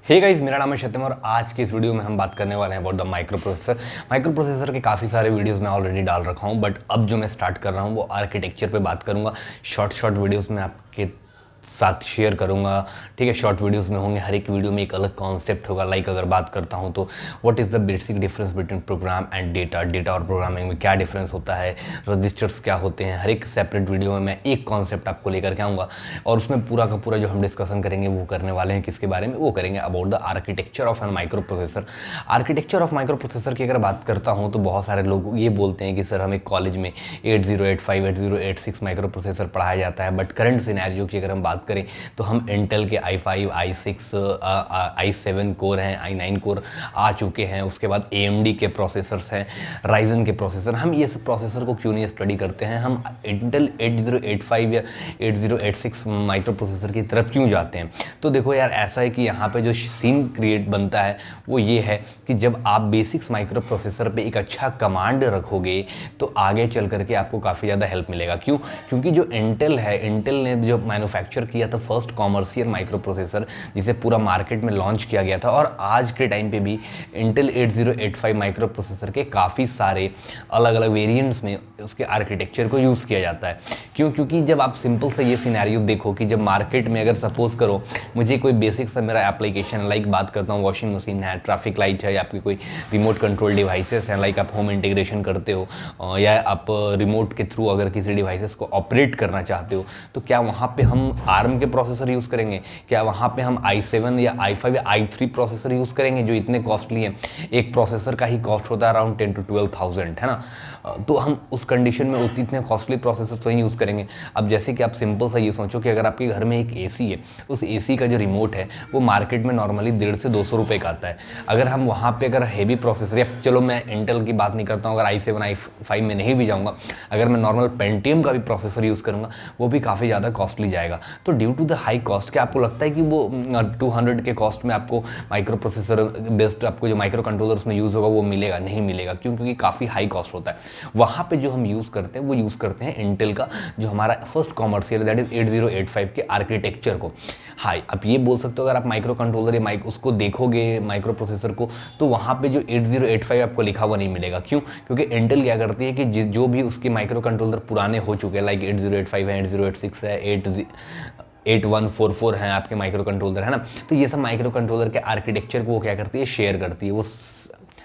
Hey guys, मेरा नाम है सत्यम और आज की इस वीडियो में हम बात करने वाले हैं about the micro processor. Micro processor के काफ़ी सारे वीडियोस मैं ऑलरेडी डाल रखा हूं, बट अब जो मैं स्टार्ट कर रहा हूं वो आर्किटेक्चर पे बात करूंगा। शॉर्ट वीडियोस में आपके साथ शेयर करूंगा। ठीक है, शॉर्ट वीडियोस में होंगे, हर एक वीडियो में एक अलग कॉन्सेप्ट होगा। लाइक अगर बात करता हूं तो what is the basic difference between program and data और प्रोग्रामिंग में क्या डिफरेंस होता है, रजिस्टर्स क्या होते हैं, हर एक सेपरेट वीडियो में मैं एक कॉन्सेप्ट आपको लेकर के आऊँगा और उसमें पूरा का पूरा जो हम डिस्कशन करेंगे वो करने वाले हैं किसके बारे में, वो करेंगे about the architecture of an microprocessor. Architecture of microprocessor की अगर बात करता हूँ तो बहुत सारे लोग ये बोलते हैं कि सर हमें कॉलेज में 8085 8086 माइक्रो प्रोसेसर पढ़ाया जाता है, बट करंट सिनेरियो की अगर हम बात करें तो हम इंटेल के i5 i6 i7 कोर हैं, i9 कोर आ चुके हैं। उसके बाद AMD के प्रोसेसर्स हैं, राइजन के प्रोसेसर। हम ये सब प्रोसेसर को क्यों नहीं स्टडी करते हैं, हम इंटेल 8085 या 8086 माइक्रो प्रोसेसर की तरफ क्यों जाते हैं? तो देखो यार, ऐसा है कि यहाँ पे जो सीन क्रिएट बनता है वो ये है कि जब आप बेसिक्स माइक्रो प्रोसेसर पे एक अच्छा कमांड रखोगे तो आगे चल करके आपको काफ़ी ज़्यादा हेल्प मिलेगा। क्यों? क्योंकि जो इंटेल है, इंटेल ने जो मैन्युफैक्चर किया था फर्स्ट कॉमर्शियल माइक्रो प्रोसेसर, जिसे पूरा मार्केट में लॉन्च किया गया था, और आज के टाइम पे भी इंटेल 8085 माइक्रो प्रोसेसर के काफ़ी सारे अलग अलग वेरिएंट्स में उसके आर्किटेक्चर को यूज़ किया जाता है। क्यों? क्योंकि जब आप सिंपल से ये सिनेरियो देखो कि जब मार्केट में अगर सपोज करो मुझे कोई बेसिक सा मेरा एप्लीकेशन, लाइक बात करता हूँ वॉशिंग मशीन है, ट्रैफिक लाइट है, या आपकी कोई रिमोट कंट्रोल डिवाइसेस हैं, लाइक आप होम इंटीग्रेशन करते हो या आप रिमोट के थ्रू अगर किसी डिवाइसेस को ऑपरेट करना चाहते हो, तो क्या वहाँ पे हम आर्म के प्रोसेसर यूज़ करेंगे? क्या वहाँ पे हम i7 या i5 या i3 प्रोसेसर यूज़ करेंगे जो इतने कॉस्टली हैं? एक प्रोसेसर का ही कॉस्ट होता है अराउंड 10 to 12,000, है ना? तो हम उस कंडीशन में इतने कॉस्टली प्रोसेसर तो ही यूज़ करेंगे। अब जैसे कि आप सिंपल सा ये सोचो कि अगर आपके घर में एक AC है, उस AC का जो रिमोट है वो मार्केट में नॉर्मली 150 से 200 रुपये का आता है। अगर हम वहाँ पे अगर हैवी प्रोसेसर, या चलो मैं इंटेल की बात नहीं करता हूँ, अगर i7 i5 में नहीं भी जाऊँगा, अगर मैं नॉर्मल पेंटियम का भी प्रोसेसर यूज़ करूँगा वो भी काफ़ी ज़्यादा कॉस्टली जाएगा। तो due to the high cost, क्या आपको लगता है कि वो 200 के कॉस्ट में आपको माइक्रो प्रोसेसर बेस्ड आपको जो माइक्रो कंट्रोलर उसमें यूज़ होगा वो मिलेगा? नहीं मिलेगा। क्यों? क्योंकि काफ़ी हाई कॉस्ट होता है। वहाँ पे जो हम यूज़ करते हैं वो यूज़ करते हैं इंटेल का जो हमारा फर्स्ट कॉमर्शियल, दैट इज 8085 के आर्किटेक्चर को। हाई, आप ये बोल सकते हो अगर आप माइक्रो कंट्रोलर या उसको देखोगे माइक्रो प्रोसेसर को, तो वहाँ पे जो 8085 आपको लिखा हुआ नहीं मिलेगा। क्यों? क्योंकि इंटेल क्या करती है कि जो भी उसके माइक्रो कंट्रोलर पुराने हो चुके हैं, लाइक 8085 है, 8086 है, 8144 हैं आपके माइक्रो कंट्रोलर, है ना? तो ये सब माइक्रो कंट्रोलर के आर्किटेक्चर को वो क्या करती है, शेयर करती है, वो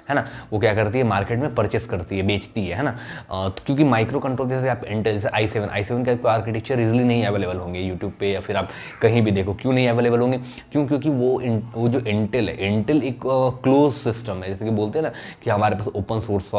है ना, वो क्या करती है, मार्केट में परचेस करती है, बेचती है ना? तो क्योंकि माइक्रो कंट्रोल जैसे आप इंटेल जैसे i7 का आर्किटेक्चर इजीली नहीं अवेलेबल होंगे यूट्यूब पे या फिर आप कहीं भी देखो। क्यों नहीं अवेलेबल होंगे? क्यों? क्योंकि वो जो इंटेल है, इंटेल एक क्लोज सिस्टम है। जैसे कि बोलते हैं ना कि हमारे पास ओपन सोर्स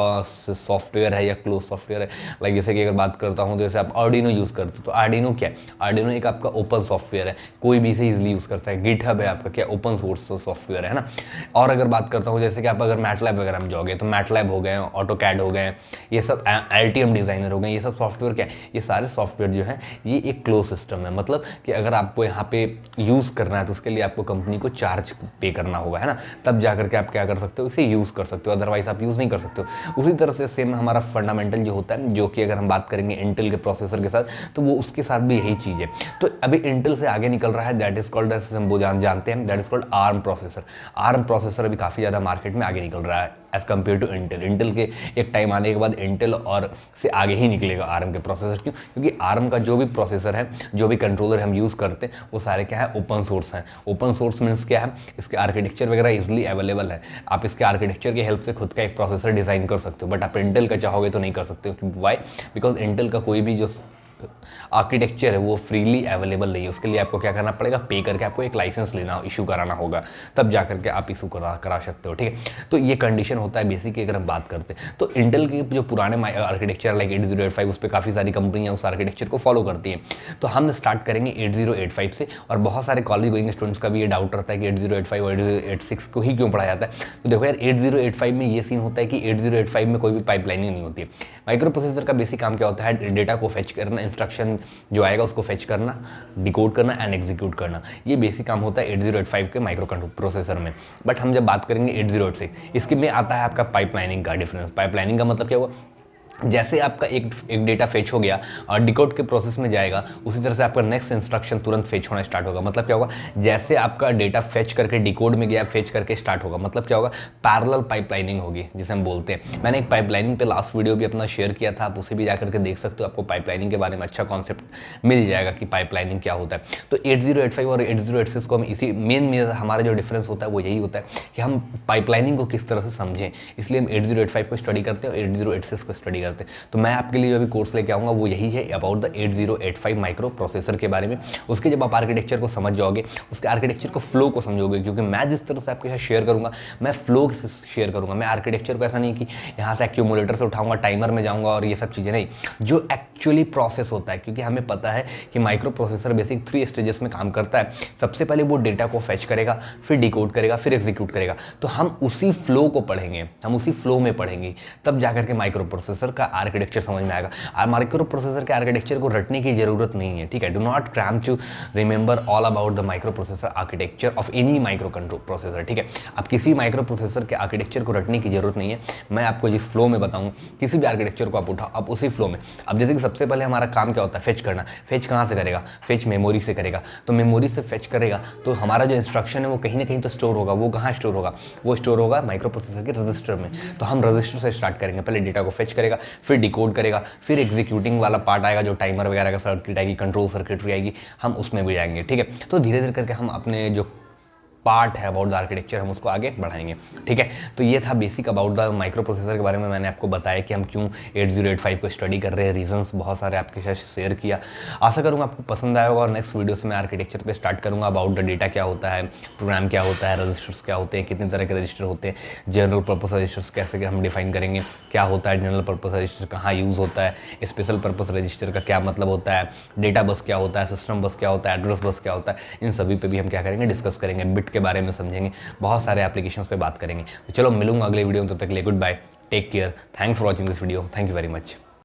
सॉफ्टवेयर है या क्लोज सॉफ्टवेयर है। लाइक जैसे कि अगर बात करता हूँ तो जैसे आप आर्डिनो यूज़ करते हो, तो आर्डिनो क्या है? आर्डिनो एक आपका ओपन सॉफ्टवेयर है, कोई भी इसे इजीली यूज़ करता है। गिटहब है आपका क्या, ओपन सोर्स सॉफ्टवेयर है ना? और अगर बात करता हूँ जैसे कि आप अगर मैटलैब वगैरह में जाओगे तो मैटलैब हो गए, ऑटोकैड हो गए, ये सब Altium डिज़ाइनर हो गए, ये सब सॉफ्टवेयर क्या है? ये सारे सॉफ्टवेयर जो है ये एक क्लोज सिस्टम है। मतलब कि अगर आपको यहाँ पे यूज़ करना है तो उसके लिए आपको कंपनी को चार्ज पे करना होगा, है ना? तब जा करके आप क्या कर सकते हो, इसे यूज़ कर सकते हो, अदरवाइज आप यूज़ नहीं कर सकते हो। उसी तरह से सेम हमारा फंडामेंटल जो होता है, जो कि अगर हम बात करेंगे इंटेल के प्रोसेसर के साथ, तो वो उसके साथ भी यही चीज़ है। तो अभी इंटेल से आगे निकल रहा है, दैट इज कॉल्ड, हम वो जानते हैं, that is called ARM processor. ARM processor अभी काफ़ी ज़्यादा मार्केट में आगे निकल रहा है as compared to Intel. Intel के एक टाइम आने के बाद इंटेल और से आगे ही निकलेगा आर्म के प्रोसेसर। क्यों? क्योंकि आर्म का जो भी प्रोसेसर है, जो भी कंट्रोलर हम यूज़ करते हैं, वो सारे क्या है, ओपन सोर्स हैं। ओपन सोर्स मीन्स क्या है, इसके आर्किटेक्चर वगैरह इजीली अवेलेबल है। आप इसके आर्किटेक्चर की हेल्प से खुद का एक प्रोसेसर डिज़ाइन कर सकते हो, बट आप इंटेल का चाहोगे तो नहीं कर सकते हो। वाई? बिकॉज इंटेल का कोई भी जो आर्किटेक्चर है वो फ्रीली अवेलेबल नहीं है। उसके लिए आपको क्या करना पड़ेगा, पे करके आपको एक लाइसेंस लेना, इशू कराना होगा, तब जा करके आप इशू करा सकते हो। ठीक है, तो ये कंडीशन होता है बेसिक। अगर हम बात करते हैं तो इंटेल के जो पुराने आर्किटेक्चर लाइक 8085, उस पर काफ़ी सारी कंपनियां उस आर्किटेक्चर को फॉलो करती हैं। तो हम स्टार्ट करेंगे 8085 से, और बहुत सारे कॉलेज गोइंग स्टूडेंट्स का भी ये डाउट रहता है कि 8085 और 8086 को ही क्यों पढ़ाया जाता है। तो देखो यार, 8085 में ये सीन होता है कि 8085 में कोई भी पाइपलाइनिंग नहीं होती है। माइक्रो प्रोसेसर का बेसिक काम क्या होता है, डेटा को फेच करना, इंस्ट्रक्शन जो आएगा उसको फेच करना, डिकोड करना एंड एग्जीक्यूट करना। ये बेसिक काम होता है 8085 के माइक्रो प्रोसेसर में। बट हम जब बात करेंगे 8086, इसके में आता है आपका पाइपलाइनिंग का डिफरेंस। पाइपलाइनिंग का मतलब क्या हुआ जैसे आपका एक डेटा फेच हो गया और डिकोड के प्रोसेस में जाएगा, उसी तरह से आपका नेक्स्ट इंस्ट्रक्शन तुरंत फेच होना स्टार्ट होगा। मतलब क्या होगा, जैसे आपका डेटा फेच करके डिकोड में गया, फेच करके स्टार्ट होगा, मतलब क्या होगा, पैरेलल पाइपलाइनिंग होगी जिसे हम बोलते हैं। मैंने एक पाइपलाइनिंग पे लास्ट वीडियो भी अपना शेयर किया था, आप उसे भी जाकर के देख सकते हो, आपको पाइपलाइनिंग के बारे में अच्छा कॉन्सेप्ट मिल जाएगा कि पाइपलाइनिंग क्या होता है। तो 8085 और 8086 को हम इसी मेन हमारा जो डिफरेंस होता है वो यही होता है कि हम पाइपलाइनिंग को किस तरह से समझें, इसलिए हम 8085 को स्टडी करते हैं और 8086 को स्टडी करते हैं। तो मैं आपके लिए जो अभी कोर्स लेके आऊँगा वो यही है, अबाउट द 8085 माइक्रो प्रोसेसर के बारे में। उसके जब आप आर्किटेक्चर को समझ जाओगे, उसके आर्किटेक्चर को फ्लो को समझोगे, क्योंकि मैं जिस तरह से आपके साथ शेयर करूँगा, मैं फ्लो से शेयर करूँगा। मैं आर्किटेक्चर को ऐसा नहीं कि यहाँ से एक्यूमुलेटर से उठाऊँगा, टाइमर में जाऊँगा और ये सब चीज़ें, नहीं, जो एक्चुअली प्रोसेस होता है। क्योंकि हमें पता है कि माइक्रो प्रोसेसर बेसिक 3 स्टेजेस में काम करता है। सबसे पहले वो डेटा को फैच करेगा, फिर डिकोड करेगा, फिर एग्जीक्यूट करेगा। तो हम उसी फ्लो को पढ़ेंगे, हम उसी फ्लो में पढ़ेंगे, तब जाकर के माइक्रो प्रोसेसर का आर्किटेक्चर समझ में आएगा। और माइक्रो प्रोसेसर के आर्किटेक्चर को रटने की जरूरत नहीं है, ठीक है। Do not cram to remember all about the microprocessor architecture of any micro control processor, ठीक है। अब किसी माइक्रो प्रोसेसर के आर्किटेक्चर को रटने की जरूरत नहीं है। मैं आपको जिस फ्लो में बताऊं, किसी भी आर्किटेक्चर को आप उठाओ, आप उसी फ्लो में। अब जैसे कि सबसे पहले हमारा काम क्या होता है, फेच करना। फेच कहाँ से करेगा, फेच मेमोरी से करेगा। तो मेमोरी से फेच करेगा तो हमारा जो इंस्ट्रक्शन है वो कहीं ना कहीं तो स्टोर होगा। वो कहाँ स्टोर होगा, वो स्टोर होगा माइक्रो प्रोसेसर के रजिस्टर में। तो हम रजिस्टर से स्टार्ट करेंगे, पहले डेटा को फेच करेगा, फिर डिकोड करेगा, फिर एग्जीक्यूटिंग वाला पार्ट आएगा, जो टाइमर वगैरह का सर्किट आएगी, कंट्रोल सर्किटरी आएगी, हम उसमें भी जाएंगे, ठीक है। तो धीरे धीरे करके हम अपने जो पार्ट है अबाउट द आर्किटेक्चर, हम उसको आगे बढ़ाएंगे, ठीक है। तो ये था basic about the micro processor के बारे में। मैंने आपको बताया कि हम क्यों 8085 को स्टडी कर रहे हैं, रीजंस बहुत सारे आपके साथ शेयर किया। आशा करूँगा आपको पसंद आएगा और नेक्स्ट वीडियो से मैं आर्किटेक्चर पे स्टार्ट करूँगा। अबाउट द डेटा क्या होता है, प्रोग्राम क्या होता है, रजिस्टर्स क्या होते हैं, कितने तरह के रजिस्टर होते हैं, जनरल पर्पस रजिस्टर्स कैसे हम डिफाइन करेंगे, क्या होता है जनरल पर्पस रजिस्टर, कहाँ यूज़ होता है, स्पेशल पर्पस रजिस्टर का क्या मतलब होता है, डेटा बस क्या होता है, सिस्टम बस क्या होता है, एड्रेस बस क्या होता है, इन सभी पे भी हम क्या करेंगे, डिस्कस करेंगे। बिट के बारे में समझेंगे, बहुत सारे एप्लीकेशंस पे बात करेंगे। तो चलो मिलूंगा अगले वीडियो में, तब तक के लिए goodbye, take care, thanks for watching this video, thank you very much.